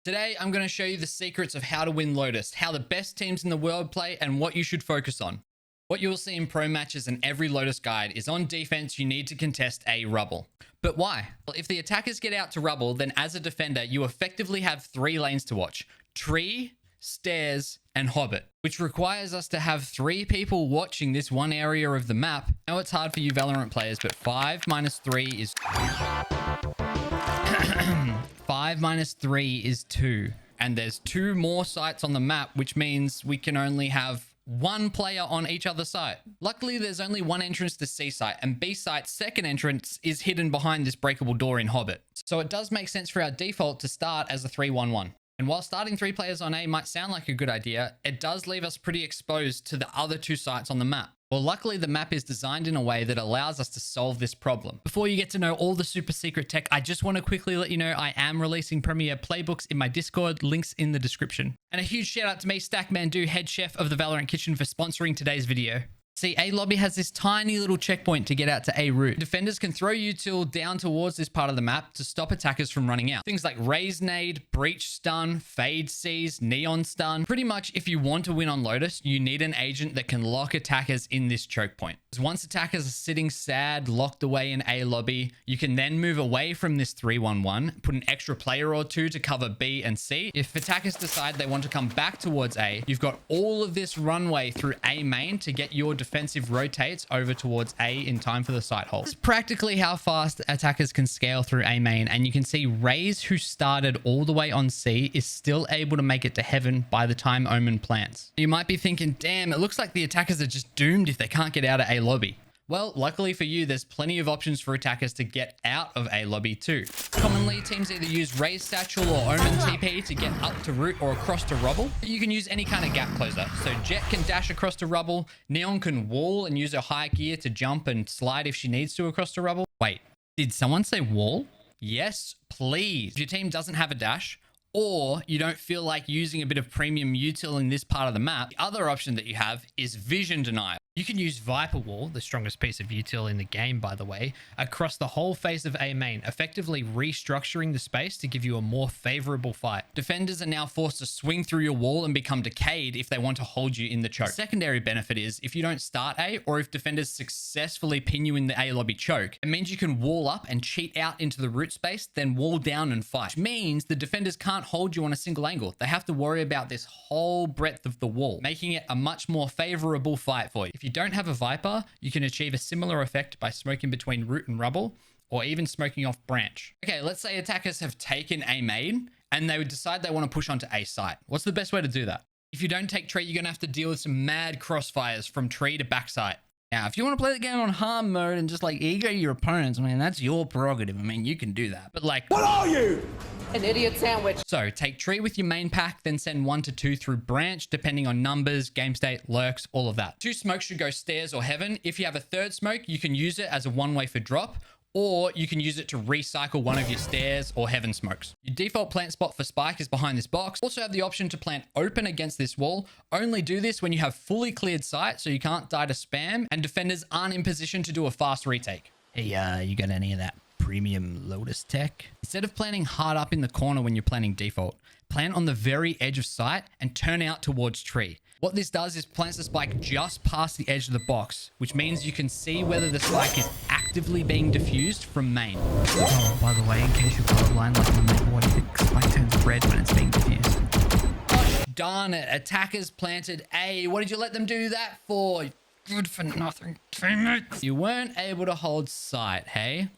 Today, I'm going to show you the secrets of how to win Lotus, how the best teams in the world play, and what you should focus on. What you will see in pro matches and every Lotus guide is on defense, you need to contest a rubble. But why? Well, if the attackers get out to rubble, then as a defender, you effectively have 3 lanes to watch: tree, stairs, and hobbit, which requires us to have 3 people watching this one area of the map. I know it's hard for you Valorant players, but 5 minus 3 is... 5 minus 3 is 2. And there's 2 more sites on the map, which means we can only have 1 player on each other site. Luckily, there's only 1 entrance to C site, and B site's second entrance is hidden behind this breakable door in Hobbit. So it does make sense for our default to start as a 3-1-1. And while starting 3 players on A might sound like a good idea, it does leave us pretty exposed to the other 2 sites on the map. Well, luckily the map is designed in a way that allows us to solve this problem. Before you get to know all the super secret tech, I just want to quickly let you know I am releasing Premiere playbooks in my Discord, links in the description. And a huge shout out to me, Stackmandu, head chef of the Valorant Kitchen, for sponsoring today's video. See, A lobby has this tiny little checkpoint to get out to A route. Defenders can throw util down towards this part of the map to stop attackers from running out. Things like raise nade, breach stun, fade seize, neon stun. Pretty much if you want to win on Lotus, you need an agent that can lock attackers in this choke point. Once attackers are sitting sad, locked away in A lobby, you can then move away from this 3-1-1, put an extra player or 2 to cover B and C. If attackers decide they want to come back towards A, you've got all of this runway through A main to get your defensive rotates over towards A in time for the site hold. This is practically how fast attackers can scale through A main, and you can see Raze, who started all the way on C, is still able to make it to heaven by the time Omen plants. You might be thinking, damn, it looks like the attackers are just doomed if they can't get out of A lobby. Well, luckily for you, there's plenty of options for attackers to get out of A lobby too. Commonly, teams either use Raze Satchel or Omen TP to get up to root or across to rubble. You can use any kind of gap closer. So Jet can dash across to rubble, Neon can wall and use her high gear to jump and slide if she needs to across to rubble. Wait, did someone say wall? Yes, please. If your team doesn't have a dash, or you don't feel like using a bit of premium util in this part of the map, the other option that you have is vision denial. You can use Viper Wall, the strongest piece of util in the game, by the way, across the whole face of A main, effectively restructuring the space to give you a more favorable fight. Defenders are now forced to swing through your wall and become decayed if they want to hold you in the choke. The secondary benefit is if you don't start A, or if defenders successfully pin you in the A lobby choke, it means you can wall up and cheat out into the root space, then wall down and fight. Which means the defenders can't hold you on a single angle. They have to worry about this whole breadth of the wall, making it a much more favorable fight for you. If you don't have a Viper, you can achieve a similar effect by smoking between root and rubble, or even smoking off branch. Okay, let's say attackers have taken A main, and they would decide they want to push onto A site. What's the best way to do that? If you don't take tree, you're going to have to deal with some mad crossfires from tree to backside. Now, if you want to play the game on hard mode and just like ego your opponents, I mean, that's your prerogative. I mean, you can do that. But like, what are you? An idiot sandwich. So take tree with your main pack, then send 1 to 2 through branch, depending on numbers, game state, lurks, all of that. 2 smokes should go stairs or heaven. If you have a 3rd smoke, you can use it as a one-way for drop, or you can use it to recycle one of your stairs or heaven smokes. Your default plant spot for spike is behind this box. Also have the option to plant open against this wall. Only do this when you have fully cleared sight, so you can't die to spam, and defenders aren't in position to do a fast retake. Hey, you got any of that premium Lotus tech? Instead of planting hard up in the corner when you're planting default, plant on the very edge of sight and turn out towards tree. What this does is plants the spike just past the edge of the box, which means you can see whether the spike is actively being diffused from main. Oh, by the way, in case you're colorblind like my what if the spike turns red when it's being diffused? Gosh darn it, attackers planted A. What did you let them do that for? Good for nothing teammates. You weren't able to hold sight, hey?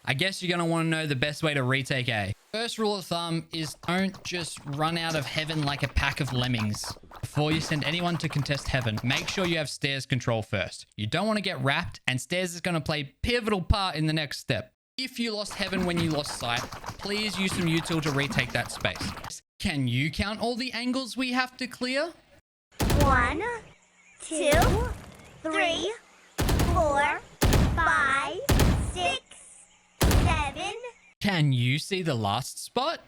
I guess you're going to want to know the best way to retake A. First rule of thumb is don't just run out of heaven like a pack of lemmings. Before you send anyone to contest heaven, make sure you have stairs control first. You don't want to get wrapped, and stairs is going to play a pivotal part in the next step. If you lost heaven when you lost sight, please use some util to retake that space. Can you count all the angles we have to clear? 1, 2, 3, 4, 5, 6, 7. Can you see the last spot?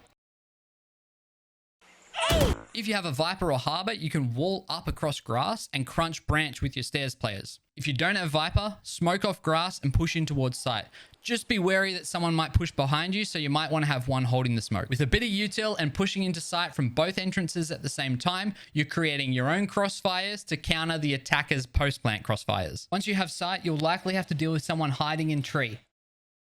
8. If you have a Viper or Harbor, you can wall up across grass and crunch branch with your stairs players. If you don't have Viper, smoke off grass and push in towards site. Just be wary that someone might push behind you, so you might want to have one holding the smoke. With a bit of util and pushing into site from both entrances at the same time, you're creating your own crossfires to counter the attacker's post-plant crossfires. Once you have sight, you'll likely have to deal with someone hiding in tree.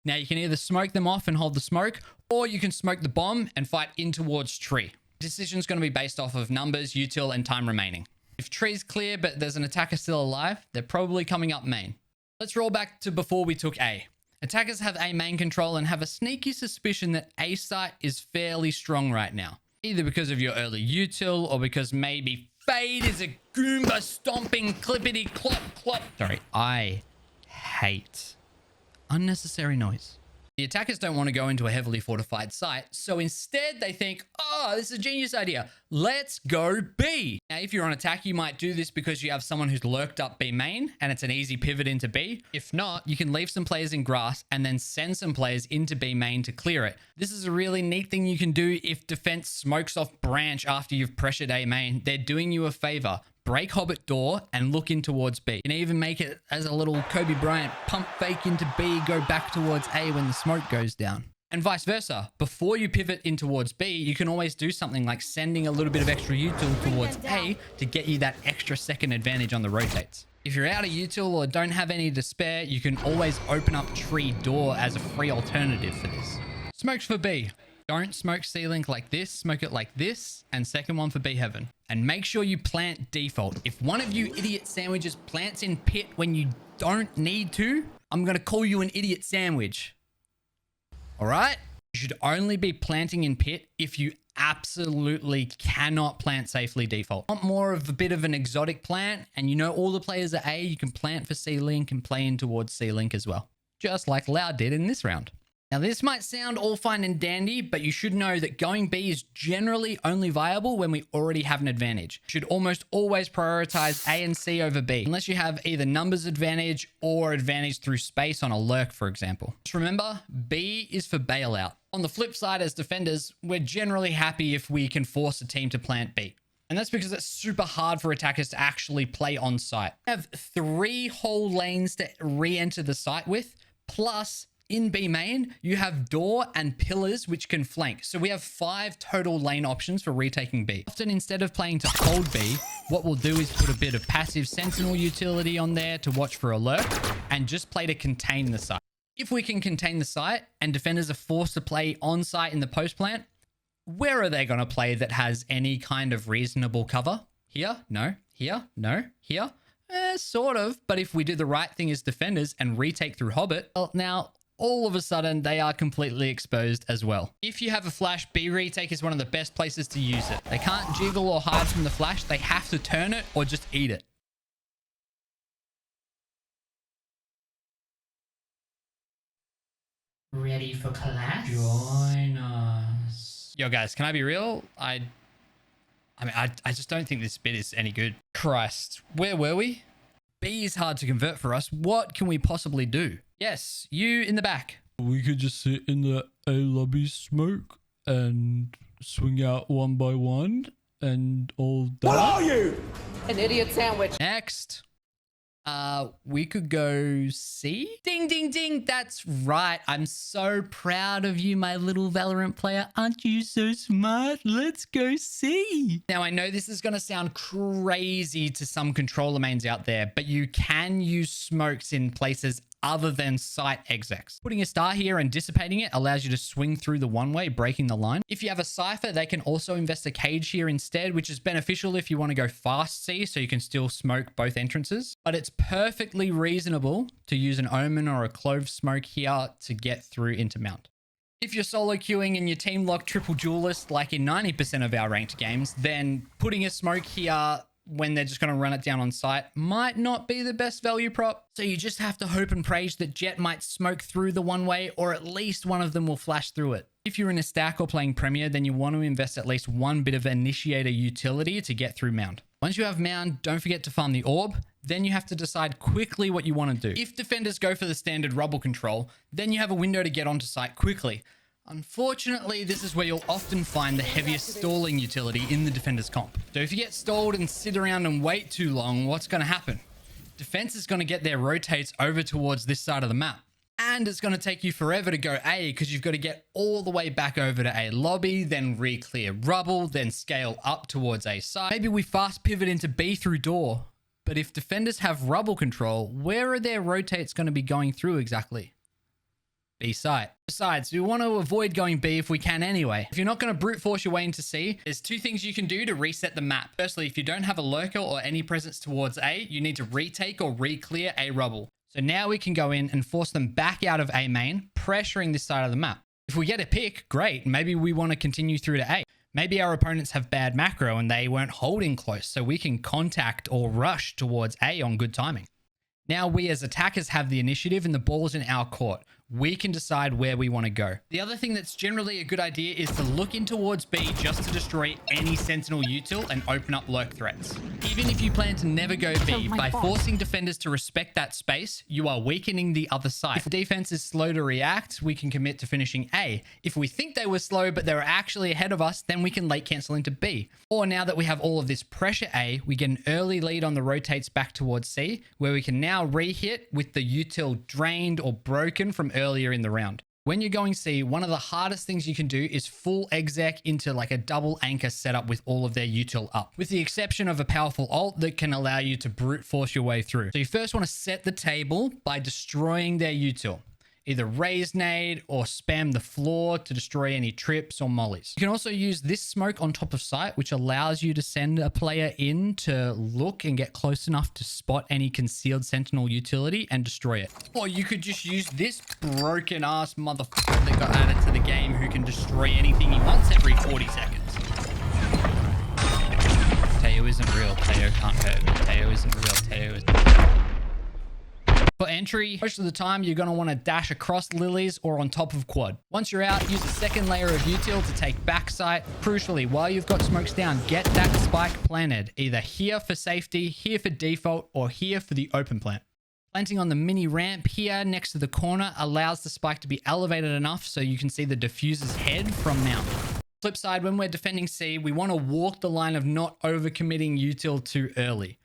Now you can either smoke them off and hold the smoke, or you can smoke the bomb and fight in towards tree. The decision's going to be based off of numbers, util, and time remaining. If tree's clear but there's an attacker still alive, they're probably coming up main. Let's roll back to before we took A. Attackers have A main control and have a sneaky suspicion that A site is fairly strong right now. Either because of your early util or because maybe Fade is a Goomba stomping clippity clop clop. Sorry, I hate unnecessary noise. The attackers don't want to go into a heavily fortified site, so instead they think, oh, this is a genius idea. Let's go B. Now, if you're on attack, you might do this because you have someone who's lurked up B main and it's an easy pivot into B. If not, you can leave some players in grass and then send some players into B main to clear it. This is a really neat thing you can do if defense smokes off branch after you've pressured A main. They're doing you a favor. Break Hobbit door and look in towards B. You can even make it as a little Kobe Bryant pump fake into B, go back towards A when the smoke goes down. And vice versa. Before you pivot in towards B, you can always do something like sending a little bit of extra util towards A to get you that extra second advantage on the rotates. If you're out of util or don't have any to spare, you can always open up tree door as a free alternative for this. Smokes for B. Don't smoke C-Link like this, smoke it like this, and second one for B heaven. And make sure you plant default. If one of you idiot sandwiches plants in pit when you don't need to, I'm gonna call you an idiot sandwich. All right? You should only be planting in pit if you absolutely cannot plant safely default. Want more of a bit of an exotic plant, and you know all the players are A, you can plant for C-Link and play in towards C-Link as well. Just like Loud did in this round. Now, this might sound all fine and dandy, but you should know that going B is generally only viable when we already have an advantage. You should almost always prioritize A and C over B, unless you have either numbers advantage or advantage through space on a lurk, for example. Just remember, B is for bailout. On the flip side, as defenders, we're generally happy if we can force a team to plant B. And that's because it's super hard for attackers to actually play on site. We have 3 whole lanes to re-enter the site with, plus in B main, you have door and pillars which can flank. So we have 5 total lane options for retaking B. Often instead of playing to hold B, what we'll do is put a bit of passive sentinel utility on there to watch for a lurk and just play to contain the site. If we can contain the site and defenders are forced to play on site in the post plant, where are they going to play that has any kind of reasonable cover? Here? No. Here? No. Here? Sort of. But if we do the right thing as defenders and retake through Hobbit, well, now all of a sudden they are completely exposed as well. If you have a flash, B retake is one of the best places to use it. They can't jiggle or hide from the flash. They have to turn it or just eat it. Ready for class? Join us. Yo guys, can I be real? I just don't think this bit is any good. Christ, where were we? B is hard to convert for us. What can we possibly do? Yes, you in the back. We could just sit in the A lobby, smoke, and swing out one by one, and all that. What are you? An idiot sandwich. Next. We could go C. Ding, ding, ding. That's right. I'm so proud of you, my little Valorant player. Aren't you so smart? Let's go C. Now, I know this is going to sound crazy to some controller mains out there, but you can use smokes in places other than site execs. Putting a star here and dissipating it allows you to swing through the one-way, breaking the line. If you have a cipher, they can also invest a cage here instead, which is beneficial if you want to go fast C, so you can still smoke both entrances. But it's perfectly reasonable to use an omen or a clove smoke here to get through into mount. If you're solo queuing and your team lock triple duelist like in 90% of our ranked games, then putting a smoke here when they're just going to run it down on site might not be the best value prop. So you just have to hope and pray that Jet might smoke through the one way, or at least one of them will flash through it. If you're in a stack or playing Premier, then you want to invest at least one bit of initiator utility to get through Mound. Once you have Mound, don't forget to farm the orb. Then you have to decide quickly what you want to do. If defenders go for the standard rubble control, then you have a window to get onto site quickly. Unfortunately, this is where you'll often find the heaviest stalling utility in the defender's comp. So if you get stalled and sit around and wait too long, what's going to happen? Defense is going to get their rotates over towards this side of the map. And it's going to take you forever to go A because you've got to get all the way back over to A lobby, then re-clear rubble, then scale up towards A side. Maybe we fast pivot into B through door. But if defenders have rubble control, where are their rotates going to be going through exactly? B side. Besides, we want to avoid going B if we can anyway. If you're not going to brute force your way into C, there's two things you can do to reset the map. Firstly, if you don't have a lurker or any presence towards A, you need to retake or re-clear A rubble. So now we can go in and force them back out of A main, pressuring this side of the map. If we get a pick, great. Maybe we want to continue through to A. Maybe our opponents have bad macro and they weren't holding close, so we can contact or rush towards A on good timing. Now we as attackers have the initiative and the ball's in our court. We can decide where we want to go. The other thing that's generally a good idea is to look in towards B just to destroy any sentinel util and open up lurk threats. Even if you plan to never go B, by forcing defenders to respect that space, you are weakening the other side. If the defense is slow to react, we can commit to finishing A. If we think they were slow but they were actually ahead of us, then we can late cancel into B. Or now that we have all of this pressure A, we get an early lead on the rotates back towards C, where we can now re-hit with the util drained or broken from earlier in the round. When you're going C, one of the hardest things you can do is full exec into like a double anchor setup with all of their util up, with the exception of a powerful ult that can allow you to brute force your way through. So you first want to set the table by destroying their util. Either raise nade or spam the floor to destroy any trips or mollies. You can also use this smoke on top of site, which allows you to send a player in to look and get close enough to spot any concealed sentinel utility and destroy it. Or you could just use this broken ass motherfucker that got added to the game who can destroy anything he wants every 40 seconds. Teo isn't real. Teo can't hurt me. Teo isn't real. Teo isn't real. For entry, most of the time you're going to want to dash across lilies or on top of quad. Once you're out, use a second layer of util to take back sight. Crucially, while you've got smokes down, get that spike planted, either here for safety, here for default, or here for the open plant. Planting on the mini ramp here next to the corner allows the spike to be elevated enough so you can see the diffuser's head from mount. Flip side, when we're defending C, we want to walk the line of not overcommitting util too early.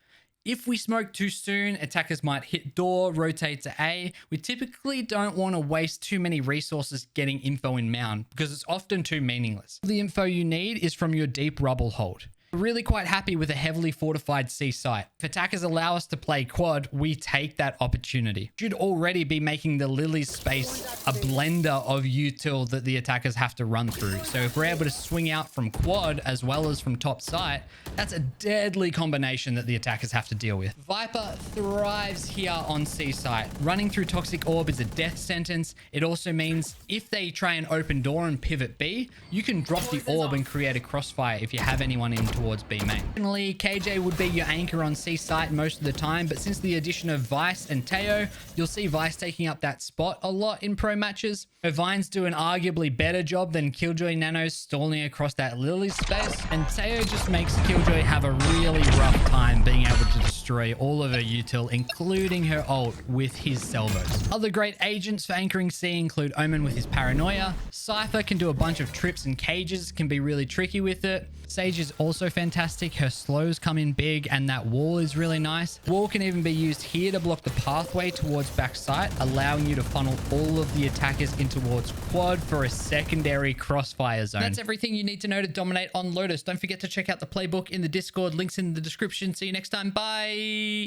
If we smoke too soon, attackers might hit door, rotate to A. We typically don't want to waste too many resources getting info in mound because it's often too meaningless. The info you need is from your deep rubble hold. We're really quite happy with a heavily fortified C site. If attackers allow us to play quad, we take that opportunity. Should already be making the lilies space a blender of util that the attackers have to run through. So if we're able to swing out from quad as well as from top site, that's a deadly combination that the attackers have to deal with. Viper thrives here on C site. Running through toxic orb is a death sentence. It also means if they try and open door and pivot B, you can drop the orb and create a crossfire if you have anyone in towards B main. Finally, KJ would be your anchor on C site most of the time, but since the addition of Vice and Teo, you'll see Vice taking up that spot a lot in pro matches. Vines do an arguably better job than Killjoy Nanos stalling across that Lily space, and Teo just makes Killjoy have a really rough time being able to destroy all of her util, including her ult with his salvos. Other great agents for anchoring C include Omen with his paranoia. Cypher can do a bunch of trips and cages, can be really tricky with it. Sage is also fantastic. Her slows come in big and that wall is really nice. Wall can even be used here to block the pathway towards backside, allowing you to funnel all of the attackers in towards quad for a secondary crossfire zone. That's everything you need to know to dominate on Lotus. Don't forget to check out the playbook in the Discord. Links in the description. See you next time. Bye.